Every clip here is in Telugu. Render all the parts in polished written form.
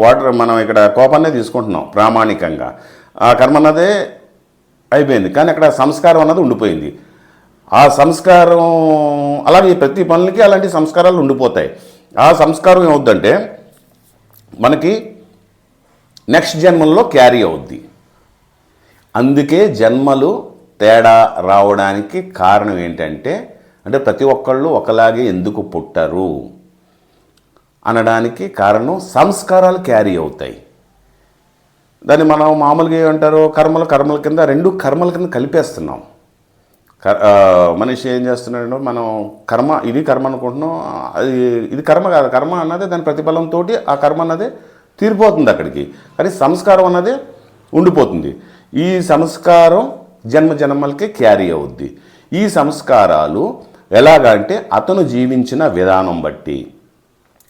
వాటర్ మనం ఇక్కడ కోపాన్నే తీసుకుంటున్నాం ప్రామాణికంగా. ఆ కర్మ అన్నదే అయిపోయింది, కానీ అక్కడ సంస్కారం అన్నది ఉండిపోయింది. ఆ సంస్కారం అలాగే ప్రతి పనులకి అలాంటి సంస్కారాలు ఉండిపోతాయి. ఆ సంస్కారం ఏమవుద్దంటే మనకి నెక్స్ట్ జన్మల్లో క్యారీ అవుద్ది. అందుకే జన్మలు తేడా రావడానికి కారణం ఏంటంటే, అంటే ప్రతి ఒక్కళ్ళు ఒకలాగే ఎందుకు పుట్టరు అనడానికి కారణం సంస్కారాలు క్యారీ అవుతాయి. దాన్ని మనం మామూలుగా ఏమంటారు, కర్మల కింద, రెండు కర్మల కింద కలిపేస్తున్నాం. మనిషి ఏం చేస్తున్నాడు, మనం ఇది కర్మ అనుకుంటున్నాం, ఇది కర్మ కాదు. కర్మ అన్నది దాని ప్రతిఫలంతో ఆ కర్మ అన్నది తీరిపోతుంది అక్కడికి, కానీ సంస్కారం అన్నది ఉండిపోతుంది. ఈ సంస్కారం జన్మలకి క్యారీ అవుద్ది. ఈ సంస్కారాలు ఎలాగంటే అతను జీవించిన విధానం బట్టి,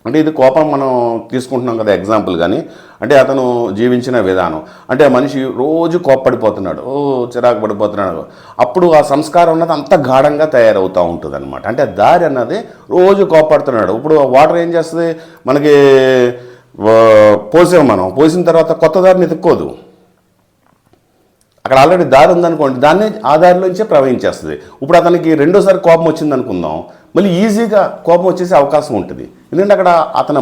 అంటే ఇది కోపం మనం తీసుకుంటున్నాం కదా ఎగ్జాంపుల్. కానీ అంటే అతను జీవించిన విధానం, అంటే మనిషి రోజు కోప్పడిపోతున్నాడు, చిరాకు పడిపోతున్నాడు, అప్పుడు ఆ సంస్కారం అన్నది అంత గాఢంగా తయారవుతూ ఉంటుంది అనమాట. అంటే దారి అన్నది రోజు కోప్పడుతున్నాడు. ఇప్పుడు వాటర్ ఏం చేస్తుంది, మనకి పోసిన తర్వాత కొత్త దారిని ఎత్తుక్కోదు. అక్కడ ఆల్రెడీ దారి ఉందనుకోండి, దాన్ని ఆ దారిలోంచే ప్రవహించేస్తుంది. ఇప్పుడు అతనికి రెండోసారి కోపం వచ్చింది అనుకుందాం, మళ్ళీ ఈజీగా కోపం వచ్చేసే అవకాశం ఉంటుంది. ఎందుకంటే అక్కడ అతను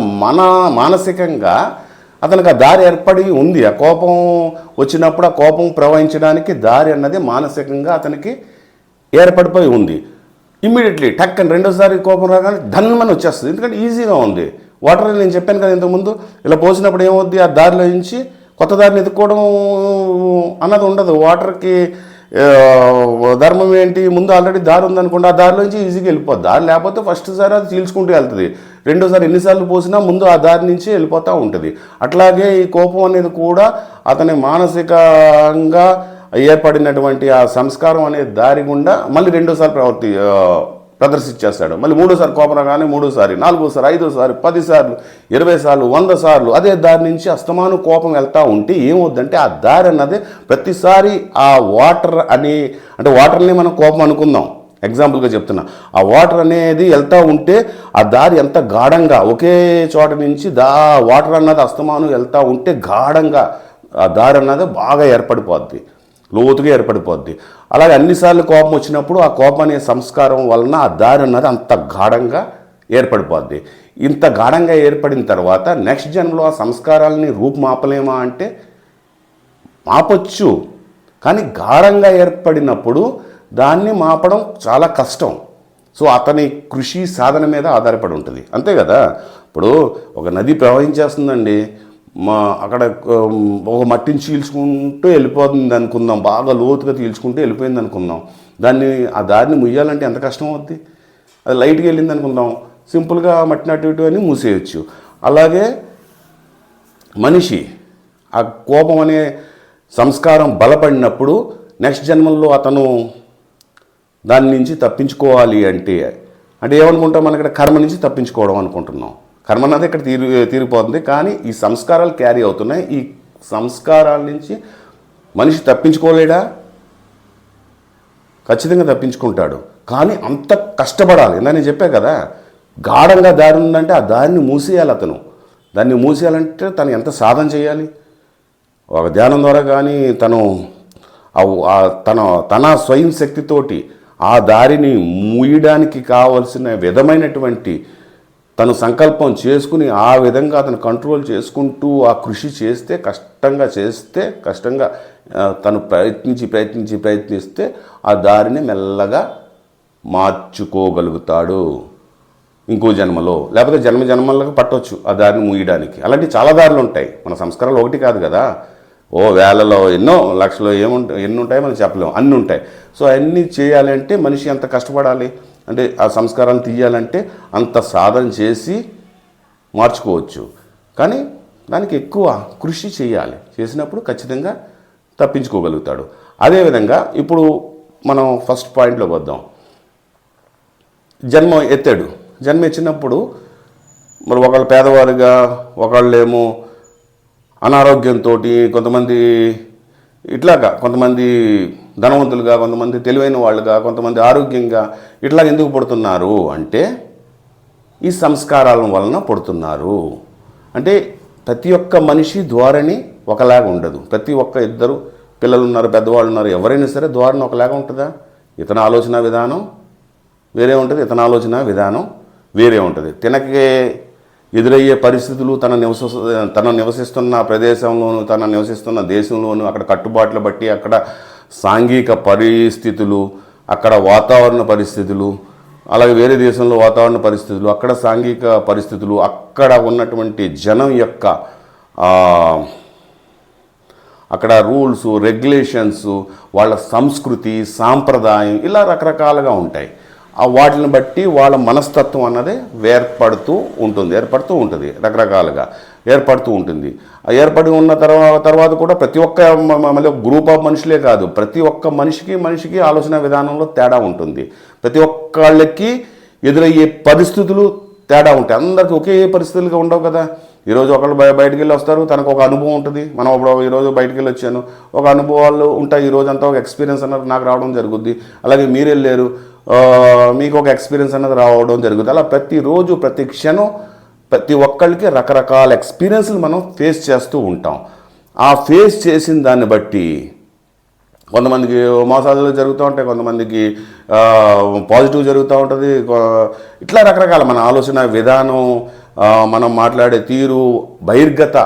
మానసికంగా అతనికి ఆ దారి ఏర్పడి ఉంది. ఆ కోపం వచ్చినప్పుడు ఆ కోపం ప్రవహించడానికి దారి అన్నది మానసికంగా అతనికి ఏర్పడిపోయి ఉంది. ఇమ్మీడియట్లీ టక్ అని రెండోసారి కోపం రాగానే ధన్మని వచ్చేస్తుంది, ఎందుకంటే ఈజీగా ఉంది. వాటర్ నేను చెప్పాను కదా ఇంతకుముందు, ఇలా పోసినప్పుడు ఏమవుద్ది, ఆ దారిలో నుంచి కొత్త దారిని ఎత్తుక్కోవడం అన్నది ఉండదు. వాటర్కి ధర్మం ఏంటి, ముందు ఆల్రెడీ దారి ఉందనుకోండి, ఆ దారిలోంచి ఈజీగా వెళ్ళిపోద్ది. దారి లేకపోతే ఫస్ట్ సారి అది చీల్చుకుంటూ వెళ్తుంది, రెండోసారి ఎన్నిసార్లు పోసినా ముందు ఆ దారి నుంచి వెళ్ళిపోతూ ఉంటుంది. అట్లాగే ఈ కోపం అనేది కూడా అతని మానసికంగా ఏర్పడినటువంటి ఆ సంస్కారం అనే దారి గుండా మళ్ళీ రెండోసారి ప్రదర్శించేస్తాడు. మళ్ళీ మూడోసారి కోపం రాగానే మూడోసారి, నాలుగోసారి, ఐదోసారి, 10 సార్లు, 20 సార్లు, 100 సార్లు అదే దారి నుంచి అస్తమానం కోపం వెళ్తూ ఉంటే ఏమవుద్దంటే ఆ దారి అన్నది ప్రతిసారి ఆ వాటర్ అంటే వాటర్ని మనం కోపం అనుకుందాం ఎగ్జాంపుల్గా చెప్తున్నా. ఆ వాటర్ అనేది వెళ్తూ ఉంటే ఆ దారి ఎంత గాఢంగా ఒకే చోట నుంచి వాటర్ అన్నది అస్తమానం వెళ్తూ ఉంటే గాఢంగా ఆ దారి అన్నది బాగా ఏర్పడిపోద్ది, లోతుగా ఏర్పడిపోద్ది. అలాగే అన్నిసార్లు కోపం వచ్చినప్పుడు ఆ కోపం అనే సంస్కారం వలన ఆ దారి అన్నది అంత గాఢంగా ఏర్పడిపోద్ది. ఇంత గాఢంగా ఏర్పడిన తర్వాత నెక్స్ట్ జన్మలో ఆ సంస్కారాలని రూపుమాపలేమా అంటే మాపొచ్చు, కానీ గాఢంగా ఏర్పడినప్పుడు దాన్ని మాపడం చాలా కష్టం. సో అతని కృషి సాధన మీద ఆధారపడి ఉంటుంది, అంతే కదా. ఇప్పుడు ఒక నది ప్రవహించేస్తుందండి, అక్కడ ఒక మట్టిని చీల్చుకుంటూ వెళ్ళిపోతుంది అనుకుందాం, బాగా లోతుగా చీల్చుకుంటూ వెళ్ళిపోయింది అనుకుందాం. ఆ దారిని ముయ్యాలంటే ఎంత కష్టం అవుద్ది. అది లైట్గా వెళ్ళింది అనుకుందాం, సింపుల్గా మట్టిని అటు ఇటు అని మూసేయచ్చు. అలాగే మనిషి ఆ కోపం అనే సంస్కారం బలపడినప్పుడు నెక్స్ట్ జన్మల్లో అతను దాని నుంచి తప్పించుకోవాలి అంటే ఏమనుకుంటాం, మనం ఇక్కడ కర్మ నుంచి తప్పించుకోవడం అనుకుంటున్నాం. కర్మ అన్నది ఇక్కడ తీరిపోతుంది, కానీ ఈ సంస్కారాలు క్యారీ అవుతున్నాయి. ఈ సంస్కారాల నుంచి మనిషి తప్పించుకోలేడా? ఖచ్చితంగా తప్పించుకుంటాడు, కానీ అంత కష్టపడాలి. నేను చెప్పా కదా, గాఢంగా దారి ఉందంటే ఆ దారిని మూసేయాలి. దాన్ని మూసేయాలంటే తను ఎంత సాధన చేయాలి. ఒక ధ్యానం ద్వారా కానీ తన స్వయం శక్తితోటి ఆ దారిని మూయడానికి కావలసిన విధమైనటువంటి తను సంకల్పం చేసుకుని ఆ విధంగా అతను కంట్రోల్ చేసుకుంటూ ఆ కృషి చేస్తే, కష్టంగా తను ప్రయత్నిస్తే ఆ దారిని మెల్లగా మార్చుకోగలుగుతాడు ఇంకో జన్మలో. లేకపోతే జన్మలకు పట్టవచ్చు ఆ దారిని మూయడానికి. అలాంటి చాలా దారులు ఉంటాయి. మన సంస్కారాలు ఒకటి కాదు కదా, వేలలో ఎన్నో లక్షలు ఎన్ని ఉంటాయో మనం చెప్పలేము, అన్నీ ఉంటాయి. సో అన్నీ చేయాలంటే మనిషి ఎంత కష్టపడాలి అంటే, ఆ సంస్కారాలు తీయాలంటే అంత సాధన చేసి మార్చుకోవచ్చు, కానీ దానికి ఎక్కువ కృషి చేయాలి. చేసినప్పుడు ఖచ్చితంగా తప్పించుకోగలుగుతాడు. అదేవిధంగా ఇప్పుడు మనం ఫస్ట్ పాయింట్లోకి వద్దాం. జన్మ ఎత్తినప్పుడు మరి ఒకళ్ళు పేదవారుగా, ఒకళ్ళేమో అనారోగ్యంతో, కొంతమంది ఇట్లాగా, కొంతమంది ధనవంతులుగా, కొంతమంది తెలివైన వాళ్ళుగా, కొంతమంది ఆరోగ్యంగా, ఇట్లా ఎందుకు పుడుతున్నారు అంటే ఈ సంస్కారాల వలన పుడుతున్నారు. అంటే ప్రతి ఒక్క మనిషి ధోరణి ఒకలాగా ఉండదు. ప్రతి ఒక్క ఇద్దరు పిల్లలు ఉన్నారు, పెద్దవాళ్ళు ఉన్నారు, ఎవరైనా సరే ధోరణి ఒకలాగా ఉంటుందా? ఇతని ఆలోచన విధానం వేరే ఉంటుంది, ఇతని ఆలోచన విధానం వేరే ఉంటుంది. తినకే ఎదురయ్యే పరిస్థితులు తన నివసిస్తున్న ప్రదేశంలోను, తన నివసిస్తున్న దేశంలోను, అక్కడ కట్టుబాట్లు బట్టి, అక్కడ సాంఘిక పరిస్థితులు, అక్కడ వాతావరణ పరిస్థితులు, అలాగే వేరే దేశంలో వాతావరణ పరిస్థితులు, అక్కడ సాంఘిక పరిస్థితులు, అక్కడ ఉన్నటువంటి జనం యొక్క అక్కడ రూల్స్, రెగ్యులేషన్స్, వాళ్ళ సంస్కృతి, సాంప్రదాయం ఇలా రకరకాలుగా ఉంటాయి. వాటిని బట్టి వాళ్ళ మనస్తత్వం అన్నది ఏర్పడుతూ ఉంటుంది రకరకాలుగా ఏర్పడుతూ ఉంటుంది. ఏర్పడి ఉన్న తర్వాత కూడా ప్రతి ఒక్క మళ్ళీ గ్రూప్ ఆఫ్ మనుషులే కాదు, ప్రతి ఒక్క మనిషికి ఆలోచన విధానంలో తేడా ఉంటుంది. ప్రతి ఒక్కళ్ళకి ఎదురయ్యే పరిస్థితులు తేడా ఉంటాయి. అందరికీ ఒకే పరిస్థితులుగా ఉండవు కదా. ఈరోజు ఒకళ్ళు బయటికి వెళ్ళి వస్తారు, తనకు ఒక అనుభవం ఉంటుంది. మనం ఇప్పుడు ఈరోజు బయటికి వెళ్ళి వచ్చాను, ఒక అనుభవాలు ఉంటాయి. ఈరోజు అంతా ఒక ఎక్స్పీరియన్స్ అన్నది నాకు రావడం జరుగుద్ది. అలాగే మీరు వెళ్ళారు, మీకు ఒక ఎక్స్పీరియన్స్ అన్నది రావడం జరుగుతుంది. అలా ప్రతిరోజు ప్రతి క్షణం ప్రతి ఒక్కళ్ళకి రకరకాల ఎక్స్పీరియన్స్లు మనం ఫేస్ చేస్తూ ఉంటాం. ఆ ఫేస్ చేసిన దాన్ని బట్టి కొంతమందికి మోసాలు జరుగుతూ ఉంటాయి, కొంతమందికి పాజిటివ్ జరుగుతూ ఉంటుంది. ఇట్లా రకరకాల మన ఆలోచన విధానం, మనం మాట్లాడే తీరు, బహిర్గత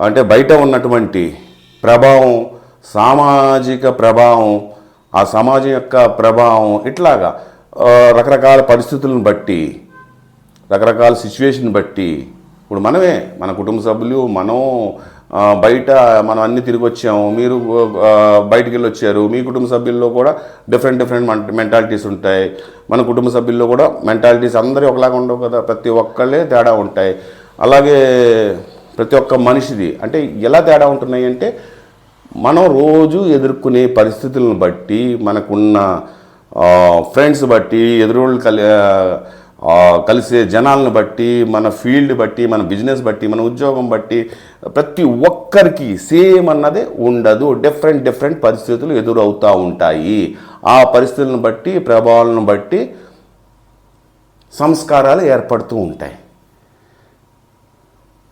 అంటే బయట ఉన్నటువంటి ప్రభావం, సామాజిక ప్రభావం, ఆ సమాజం యొక్క ప్రభావం, ఇట్లాగా రకరకాల పరిస్థితులను బట్టి, రకరకాల సిచ్యువేషన్ బట్టి ఇప్పుడు మనమే, మన కుటుంబ సభ్యులు, మనం బయట మనం అన్నీ తిరిగి వచ్చాము, మీరు బయటికి వెళ్ళి వచ్చారు, మీ కుటుంబ సభ్యుల్లో కూడా డిఫరెంట్ మెంటాలిటీస్ ఉంటాయి. మన కుటుంబ సభ్యుల్లో కూడా మెంటాలిటీస్ అందరూ ఒకలాగా ఉండవు కదా, ప్రతి ఒక్కళ్ళే తేడా ఉంటాయి. అలాగే ప్రతి ఒక్క మనిషిది అంటే ఎలా తేడా ఉంటున్నాయి అంటే మనం రోజు ఎదుర్కొనే పరిస్థితులను బట్టి, మనకున్న ఫ్రెండ్స్ బట్టి, ఎదురోళ్ళు కలిసే జనాలను బట్టి, మన ఫీల్డ్ బట్టి, మన బిజినెస్ బట్టి, మన ఉద్యోగం బట్టి ప్రతి ఒక్కరికి సేమ్ అన్నదే ఉండదు. డిఫరెంట్ పరిస్థితులు ఎదురవుతూ ఉంటాయి. ఆ పరిస్థితులను బట్టి, ప్రభావాలను బట్టి సంస్కారాలు ఏర్పడుతూ ఉంటాయి.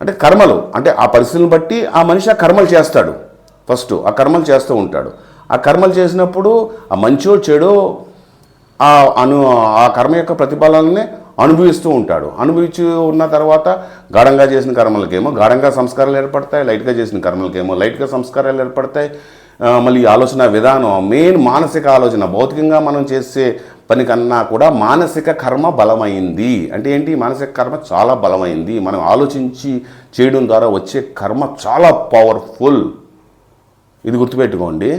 అంటే కర్మలు, అంటే ఆ పరిస్థితులను బట్టి ఆ మనిషి ఆ కర్మలు చేస్తాడు. ఫస్ట్ ఆ కర్మలు చేస్తూ ఉంటాడు. ఆ కర్మలు చేసినప్పుడు ఆ మంచో చెడో ఆ కర్మ యొక్క ప్రతిఫలాన్ని అనుభవిస్తూ ఉంటాడు. అనుభవించి ఉన్న తర్వాత గాఢంగా చేసిన కర్మలకేమో గాఢంగా సంస్కారాలు ఏర్పడతాయి, లైట్గా చేసిన కర్మలకేమో లైట్గా సంస్కారాలు ఏర్పడతాయి. మళ్ళీ ఆలోచన విధానం, మెయిన్ మానసిక ఆలోచన, భౌతికంగా మనం చేసే పని కన్నా కూడా మానసిక కర్మ బలమైంది. అంటే ఏంటి? మానసిక కర్మ చాలా బలమైంది. మనం ఆలోచించి చేయడం ద్వారా వచ్చే కర్మ చాలా పవర్ఫుల్. ఇది గుర్తుపెట్టుకోండి.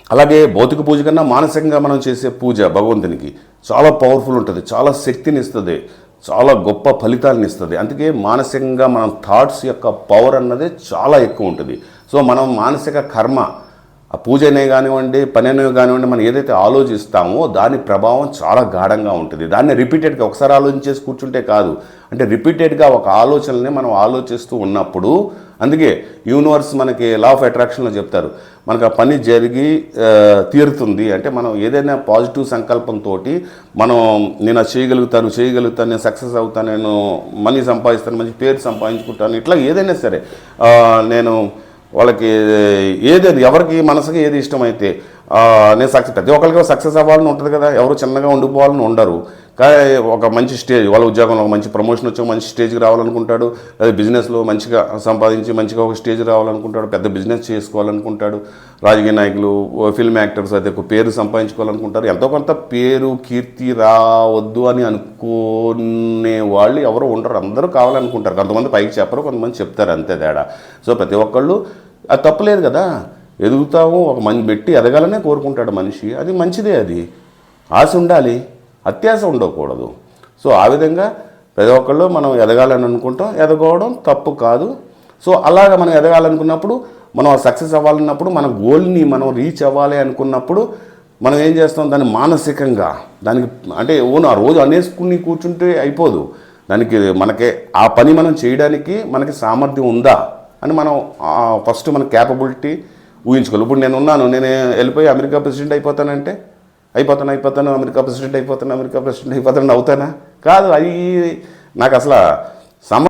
అలాగే భౌతిక పూజ కన్నా మానసికంగా మనం చేసే పూజ భగవంతునికి చాలా పవర్ఫుల్ ఉంటుంది, చాలా శక్తిని ఇస్తుంది, చాలా గొప్ప ఫలితాలను ఇస్తుంది. అందుకే మానసికంగా మనం థాట్స్ యొక్క పవర్ అన్నది చాలా ఎక్కువ ఉంటుంది. సో మనం మానసిక కర్మ, ఆ పూజ అనే కానివ్వండి, పని అనేవి కానివ్వండి, మనం ఏదైతే ఆలోచిస్తామో దాని ప్రభావం చాలా గాఢంగా ఉంటుంది. దాన్ని రిపీటెడ్గా ఒకసారి ఆలోచించేసి కూర్చుంటే కాదు, అంటే రిపీటెడ్గా ఒక ఆలోచనని మనం ఆలోచిస్తూ ఉన్నప్పుడు, అందుకే యూనివర్స్ మనకి లా ఆఫ్ అట్రాక్షన్లో చెప్తారు, మనకు ఆ పని జరిగి తీరుతుంది. అంటే మనం ఏదైనా పాజిటివ్ సంకల్పంతో మనం నేను అది చేయగలుగుతాను, నేను సక్సెస్ అవుతాను, నేను మనీ సంపాదిస్తాను, మంచి పేరు సంపాదించుకుంటాను, ఇట్లా ఏదైనా సరే నేను వాళ్ళకి ఏదేది ఎవరికి మనసుకి ఏది ఇష్టమైతే నేను ప్రతి ఒక్కరికి సక్సెస్ అవ్వాలని ఉంటుంది కదా, ఎవరు చిన్నగా ఉండిపోవాలని ఉండరు. కానీ ఒక మంచి స్టేజ్, వాళ్ళ ఉద్యోగంలో ఒక మంచి ప్రమోషన్ వచ్చి మంచి స్టేజ్కి రావాలనుకుంటాడు, లేదా బిజినెస్లో మంచిగా సంపాదించి మంచిగా ఒక స్టేజ్ రావాలనుకుంటాడు, పెద్ద బిజినెస్ చేసుకోవాలనుకుంటాడు. రాజకీయ నాయకులు, ఫిల్మ్ యాక్టర్స్ అయితే ఒక పేరు సంపాదించుకోవాలనుకుంటారు. ఎంతో కొంత పేరు కీర్తి రావద్దు అని అనుకునే వాళ్ళు ఎవరు ఉండరు, అందరూ కావాలనుకుంటారు. కొంతమంది పైకి చెప్పరు, కొంతమంది చెప్తారు, అంతే తేడా. సో ప్రతి ఒక్కళ్ళు అది తప్పులేదు కదా, ఎదుగుతాము, ఒక మంచి పెట్టి ఎదగాలనే కోరుకుంటాడు మనిషి, అది మంచిదే. అది ఆశ ఉండాలి, అత్యాశ ఉండకూడదు. సో ఆ విధంగా ప్రతి ఒక్కళ్ళు మనం ఎదగాలని అనుకుంటాం, ఎదగవడం తప్పు కాదు. సో అలాగ మనం ఎదగాలనుకున్నప్పుడు, మనం సక్సెస్ అవ్వాలన్నప్పుడు, మన గోల్ని మనం రీచ్ అవ్వాలి అనుకున్నప్పుడు మనం ఏం చేస్తాం, దాన్ని మానసికంగా దానికి అంటే ఆ రోజు అనేసుకుని కూర్చుంటే అయిపోదు. దానికి మనకే ఆ పని మనం చేయడానికి మనకి సామర్థ్యం ఉందా అని మనం ఫస్ట్ మన క్యాపబిలిటీ ఊహించుకోవాలి. ఇప్పుడు నేను వెళ్ళిపోయి అమెరికా ప్రెసిడెంట్ అయిపోతానంటే అయిపోతాను, అమెరికా ప్రెసిడెంట్ అయిపోతాను అవుతానా? కాదు. అది నాకు అసలు